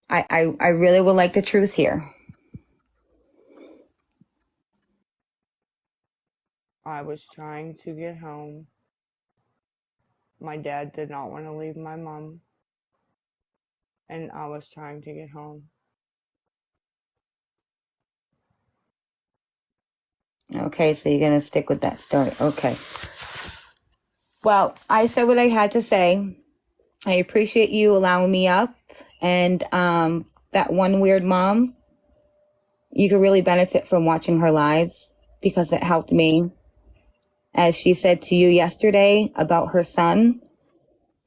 I really would like the truth here. I was trying to get home. My dad did not want to leave my mom, and I was trying to get home. Okay, so you're gonna stick with that story. Okay. Well, I said what I had to say. I appreciate you allowing me up. And that one weird mom, you could really benefit from watching her lives because it helped me. As she said to you yesterday about her son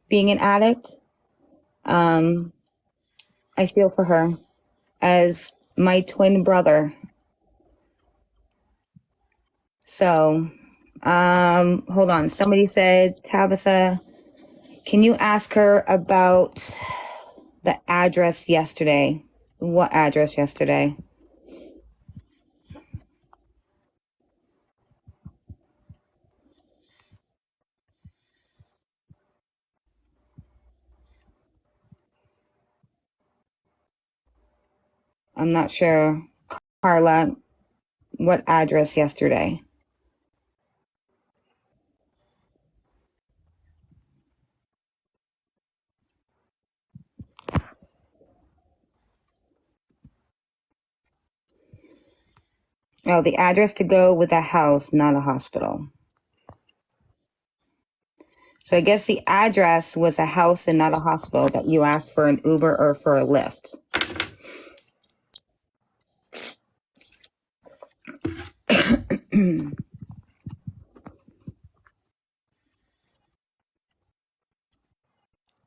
being an addict, I feel for her as my twin brother. So, hold on. Somebody said, Tabitha, can you ask her about the address yesterday? What address yesterday? I'm not sure. Carla, what address yesterday? Oh, the address to go with a house, not a hospital. So I guess the address was a house and not a hospital that you asked for an Uber or for a Lyft.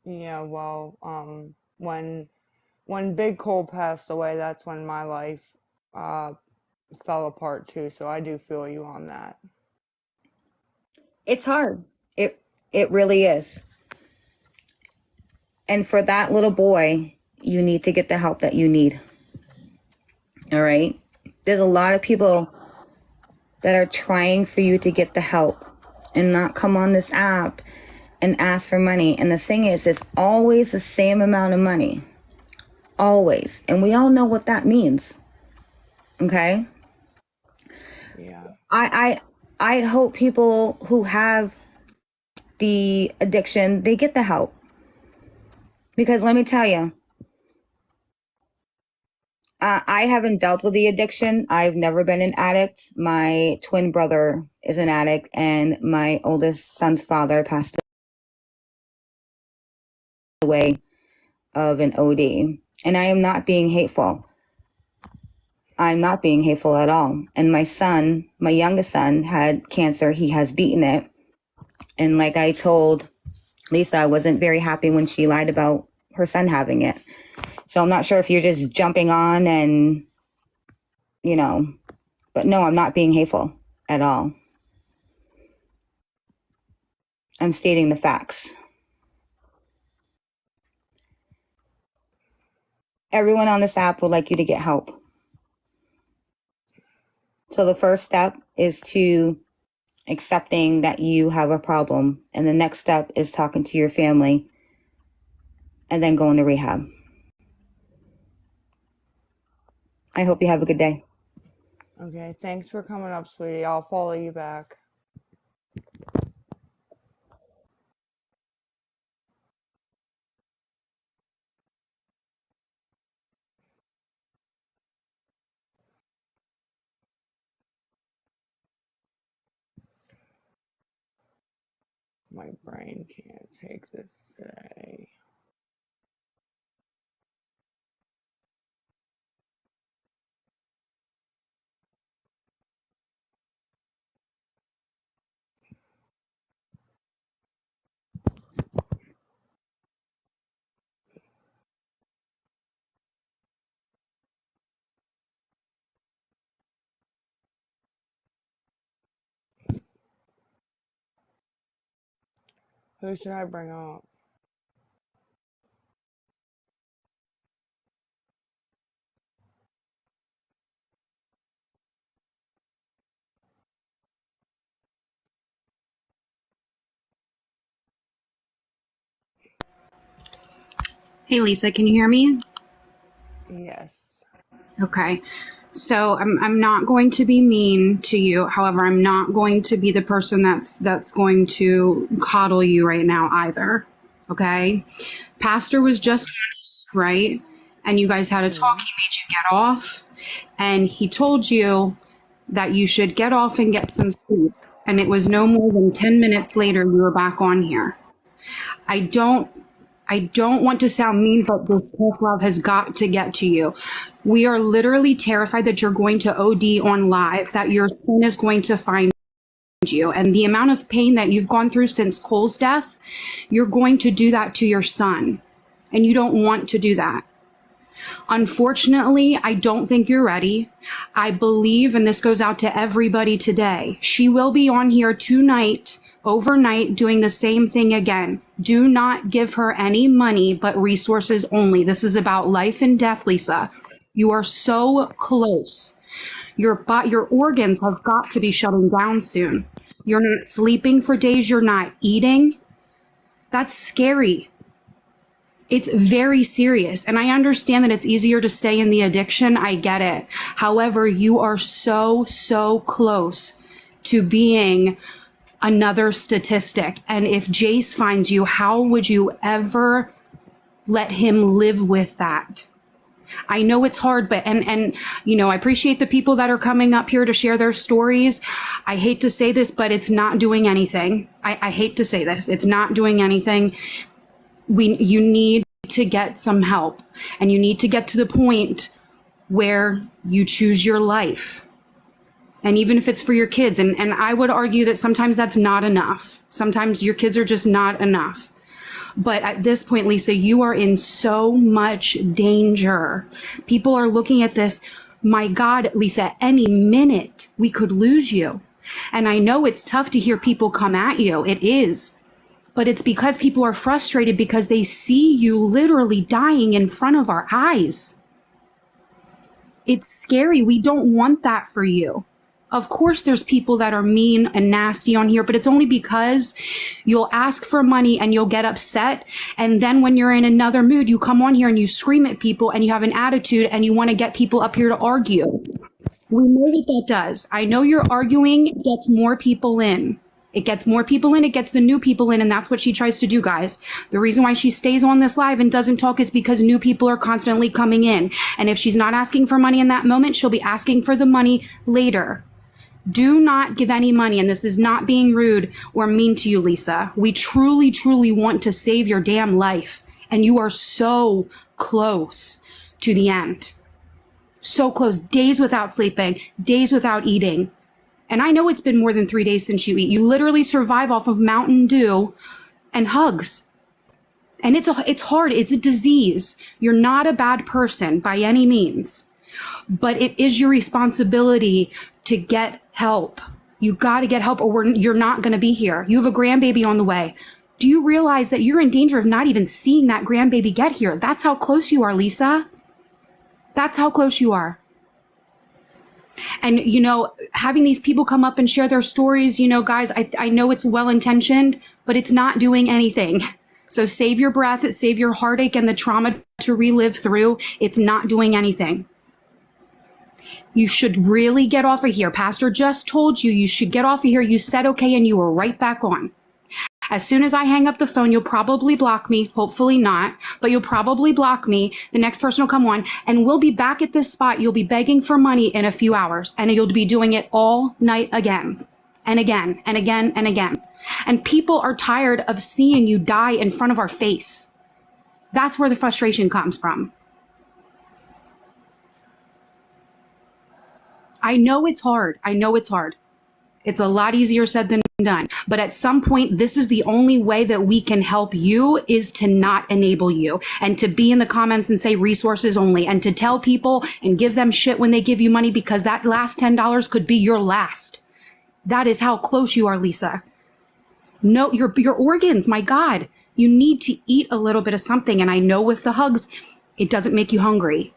Yeah, well, when Big Cole passed away, that's when my life uh, fell apart too. So I do feel you on that. It's hard. It really is. And for that little boy, you need to get the help that you need. All right? There's a lot of people that are trying for you to get the help and not come on this app and ask for money. And the thing is, it's always the same amount of money. Always. And we all know what that means. Okay? Yeah. I hope people who have the addiction, they get the help. Because let me tell you, I haven't dealt with the addiction. I've never been an addict. My twin brother is an addict, and my oldest son's father passed away of an OD. And I am not being hateful. I'm not being hateful at all. And my son, my youngest son, had cancer. He has beaten it. And like I told Lisa, I wasn't very happy when she lied about her son having it. So I'm not sure if you're just jumping on and, you know, but no, I'm not being hateful at all. I'm stating the facts. Everyone on this app would like you to get help. So the first step is to accepting that you have a problem. And the next step is talking to your family and then going to rehab. I hope you have a good day. Okay. Thanks for coming up, sweetie. I'll follow you back. My brain can't take this today. Who should I bring up? Hey Lisa, can you hear me? Yes. Okay. So I'm not going to be mean to you. However, I'm not going to be the person that's going to coddle you right now either. Okay? Pastor was just right, and you guys had a talk. He made you get off, and he told you that you should get off and get some sleep. And it was no more than 10 minutes later you were back on here. I don't want to sound mean, but this tough love has got to get to you. We are literally terrified that you're going to OD on live, that your son is going to find you. And the amount of pain that you've gone through since Cole's death, you're going to do that to your son. And you don't want to do that. Unfortunately, I don't think you're ready. I believe, and this goes out to everybody today, she will be on here tonight, overnight, doing the same thing again. Do not give her any money, but resources only. This is about life and death, Lisa. You are so close. Your organs have got to be shutting down soon. You're not sleeping for days. You're not eating. That's scary. It's very serious. And I understand that it's easier to stay in the addiction. I get it. However, you are so, so close to being another statistic. And if Jace finds you, how would you ever let him live with that? I know it's hard, but, and, you know, I appreciate the people that are coming up here to share their stories. I hate to say this, but it's not doing anything. I hate to say this. It's not doing anything. You need to get some help, and you need to get to the point where you choose your life. And even if it's for your kids, and I would argue that sometimes that's not enough. Sometimes your kids are just not enough. But at this point, Lisa, you are in so much danger. People are looking at this. My God, Lisa, any minute we could lose you. And I know it's tough to hear people come at you. It is. But it's because people are frustrated because they see you literally dying in front of our eyes. It's scary. We don't want that for you. Of course, there's people that are mean and nasty on here, but it's only because you'll ask for money and you'll get upset. And then when you're in another mood, you come on here and you scream at people and you have an attitude and you want to get people up here to argue. We know what that does. I know your arguing gets more people in. It gets more people in, it gets the new people in, and that's what she tries to do, guys. The reason why she stays on this live and doesn't talk is because new people are constantly coming in. And if she's not asking for money in that moment, she'll be asking for the money later. Do not give any money, and this is not being rude or mean to you, Lisa. We truly, truly want to save your damn life, and you are so close to the end. So close. Days without sleeping, days without eating. And I know it's been more than 3 days since you eat. You literally survive off of Mountain Dew and hugs. And it's hard. It's a disease. You're not a bad person by any means. But it is your responsibility to get help. You got to get help or you're not going to be here. You have a grandbaby on the way. Do you realize that you're in danger of not even seeing that grandbaby get here? That's how close you are, Lisa. That's how close you are. And, you know, having these people come up and share their stories, you know, guys, I know it's well-intentioned, but it's not doing anything. So save your breath, save your heartache and the trauma to relive through. It's not doing anything. You should really get off of here. Pastor just told you should get off of here. You said okay, and you were right back on. As soon as I hang up the phone, you'll probably block me. Hopefully not, but you'll probably block me. The next person will come on, and we'll be back at this spot. You'll be begging for money in a few hours, and you'll be doing it all night again and again and again and again. And people are tired of seeing you die in front of our face. That's where the frustration comes from. I know it's hard. I know it's hard. It's a lot easier said than done. But at some point, this is the only way that we can help you is to not enable you and to be in the comments and say resources only and to tell people and give them shit when they give you money because that last $10 could be your last. That is how close you are, Lisa. No, your organs, my God, you need to eat a little bit of something. And I know with the hugs, it doesn't make you hungry.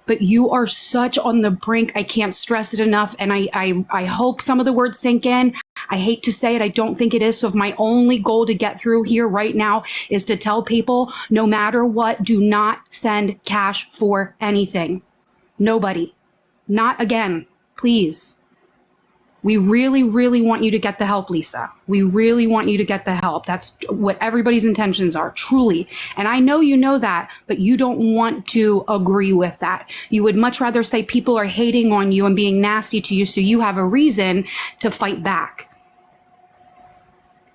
But you are such on the brink. I can't stress it enough. And I hope some of the words sink in. I hate to say it, I don't think it is. So if my only goal to get through here right now is to tell people, no matter what, do not send cash for anything. Nobody. Not again, please. We really, really want you to get the help, Lisa. We really want you to get the help. That's what everybody's intentions are, truly. And I know you know that, but you don't want to agree with that. You would much rather say people are hating on you and being nasty to you, so you have a reason to fight back.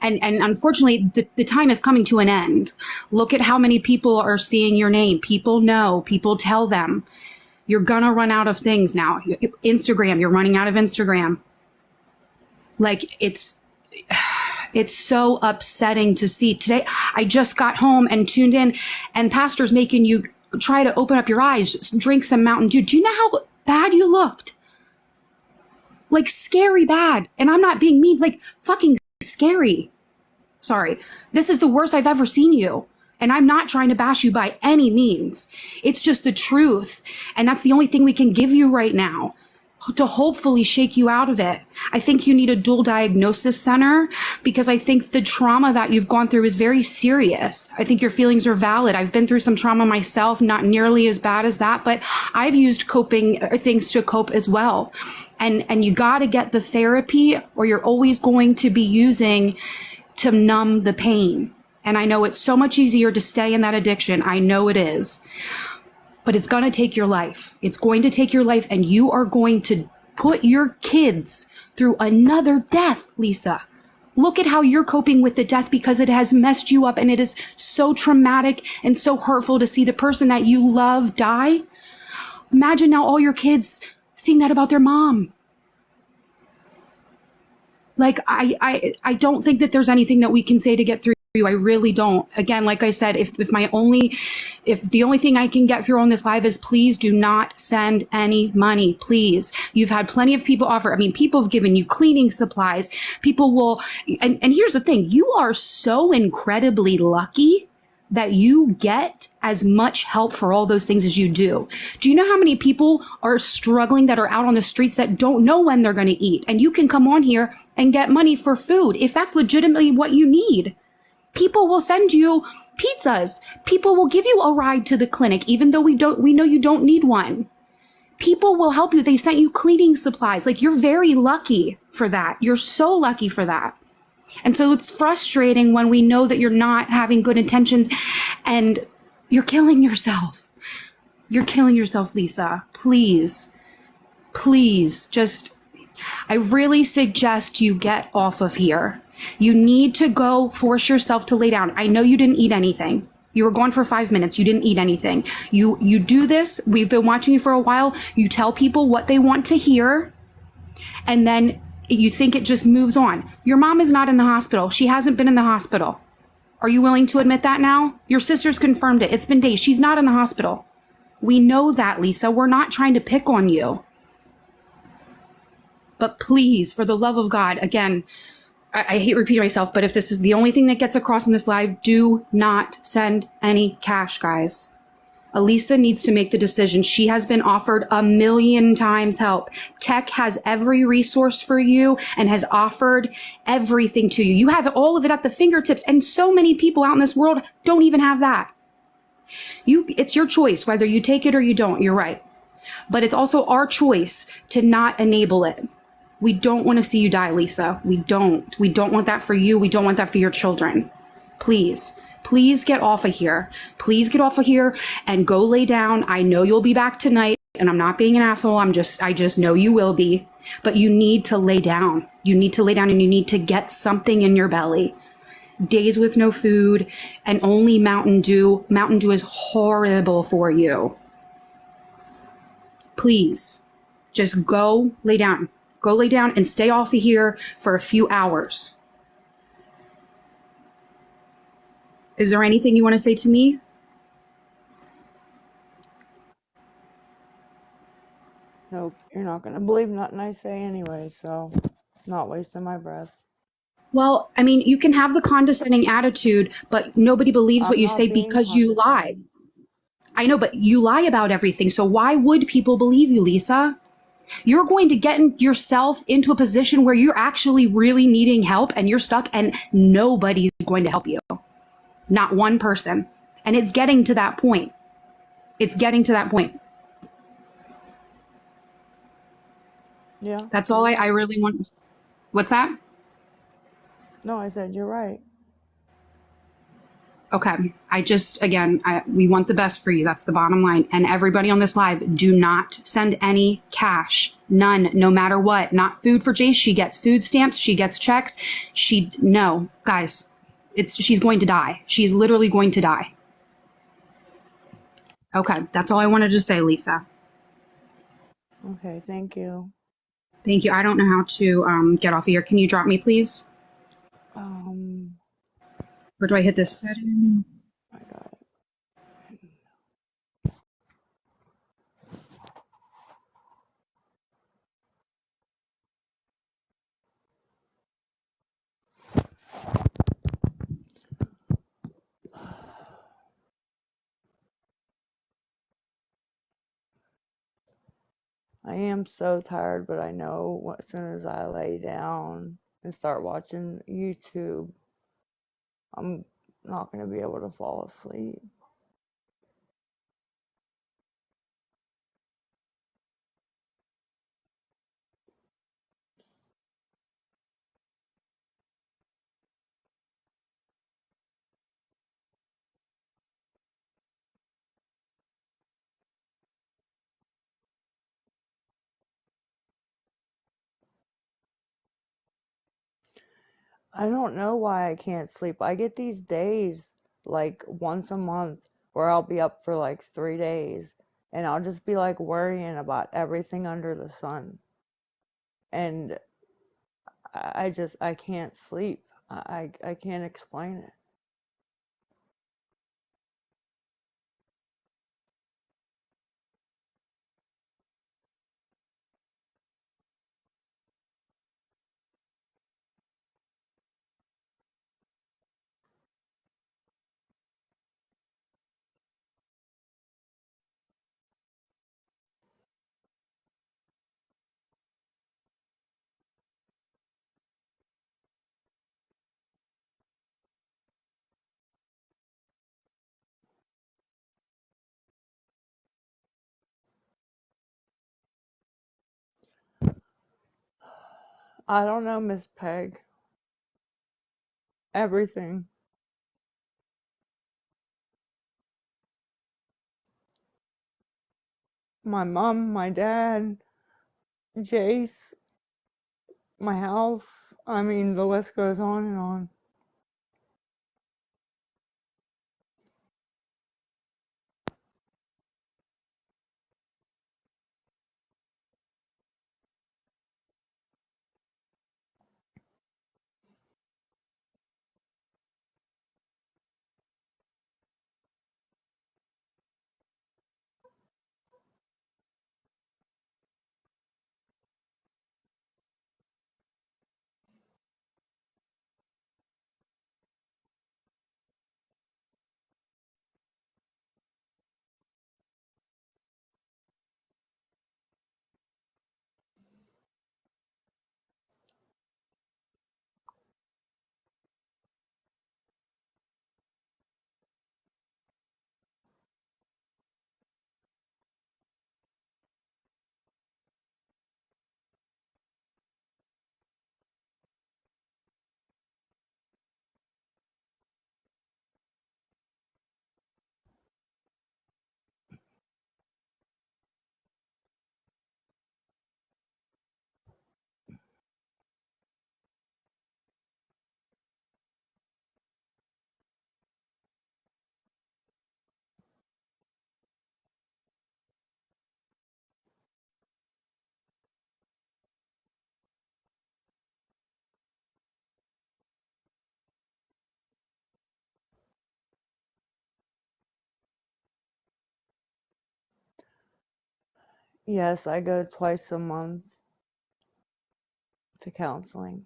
And unfortunately, the time is coming to an end. Look at how many people are seeing your name. People know, people tell them. You're gonna run out of things now. Instagram, you're running out of Instagram. Like, it's so upsetting to see. Today, I just got home and tuned in, and pastor's making you try to open up your eyes, just drink some Mountain Dew. Do you know how bad you looked? Like, scary bad. And I'm not being mean, like, fucking scary. Sorry. This is the worst I've ever seen you. And I'm not trying to bash you by any means. It's just the truth. And that's the only thing we can give you right now to hopefully shake you out of it. I think you need a dual diagnosis center, because I think the trauma that you've gone through is very serious. I think your feelings are valid. I've been through some trauma myself, not nearly as bad as that, but I've used coping things to cope as well. And you got to get the therapy, or you're always going to be using to numb the pain. And I know it's so much easier to stay in that addiction. I know it is. But it's going to take your life. It's going to take your life, and you are going to put your kids through another death, Lisa. Look at how you're coping with the death, because it has messed you up, and it is so traumatic and so hurtful to see the person that you love die. Imagine now all your kids seeing that about their mom. Like, I don't think that there's anything that we can say to get through you. I really don't. Again, like I said, if the only thing I can get through on this live is, please do not send any money, please. You've had plenty of people offer. I mean, people have given you cleaning supplies. People will, and here's the thing, you are so incredibly lucky that you get as much help for all those things as you do. Do you know how many people are struggling that are out on the streets that don't know when they're going to eat? And you can come on here and get money for food if that's legitimately what you need. People will send you pizzas. People will give you a ride to the clinic, even though we know you don't need one. People will help you. They sent you cleaning supplies. Like, you're very lucky for that. You're so lucky for that. And so it's frustrating when we know that you're not having good intentions and you're killing yourself. You're killing yourself, Lisa. Please, I really suggest you get off of here. You need to go force yourself to lay down. I know you didn't eat anything. You were gone for 5 minutes. You didn't eat anything. You do this. We've been watching you for a while. You tell people what they want to hear, and then you think it just moves on. Your mom is not in the hospital. She hasn't been in the hospital. Are you willing to admit that now? Your sister's confirmed it. It's been days. She's not in the hospital. We know that, Lisa. We're not trying to pick on you. But please, for the love of God, again, I hate repeating myself, but if this is the only thing that gets across in this live, do not send any cash, guys. Elisa needs to make the decision. She has been offered 1,000,000 times help. Tech has every resource for you and has offered everything to you. You have all of it at the fingertips, and so many people out in this world don't even have that. It's your choice whether you take it or you don't. You're right. But it's also our choice to not enable it. We don't want to see you die, Lisa. We don't. We don't want that for you. We don't want that for your children. Please get off of here. Please get off of here and go lay down. I know you'll be back tonight, and I'm not being an asshole. I just know you will be. But you need to lay down. You need to lay down, and you need to get something in your belly. Days with no food and only Mountain Dew. Mountain Dew is horrible for you. Please, just go lay down. Go lay down and stay off of here for a few hours. Is there anything you want to say to me? Nope, you're not going to believe nothing I say anyway, so not wasting my breath. Well, I mean, you can have the condescending attitude, but nobody believes what you say because you lie. I know, but you lie about everything. So why would people believe you, Lisa? You're going to get yourself into a position where you're actually really needing help and you're stuck and nobody's going to help you. Not one person. And it's getting to that point. It's getting to that point. Yeah. That's all I really want. What's that? No, I said you're right. Okay. We want the best for you. That's the bottom line. And everybody on this live, do not send any cash. None, no matter what. Not food for Jace. She gets food stamps. She gets checks. No, guys, she's going to die. She's literally going to die. Okay. That's all I wanted to say, Lisa. Okay, thank you. Thank you. I don't know how to get off of here. Can you drop me, please? Or do I hit this setting? I got it. I am so tired, but I know as soon as I lay down and start watching YouTube, I'm not going to be able to fall asleep. I don't know why I can't sleep. I get these days like once a month where I'll be up for like 3 days and I'll just be like worrying about everything under the sun. And I can't sleep. I can't explain it. I don't know, Miss Peg. Everything. My mom, my dad, Jace, my house. I mean, the list goes on and on. Yes, I go twice a month to counseling.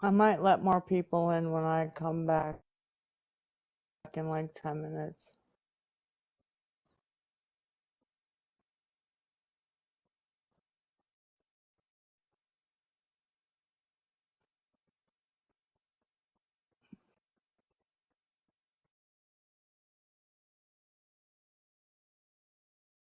I might let more people in when I come back in like 10 minutes.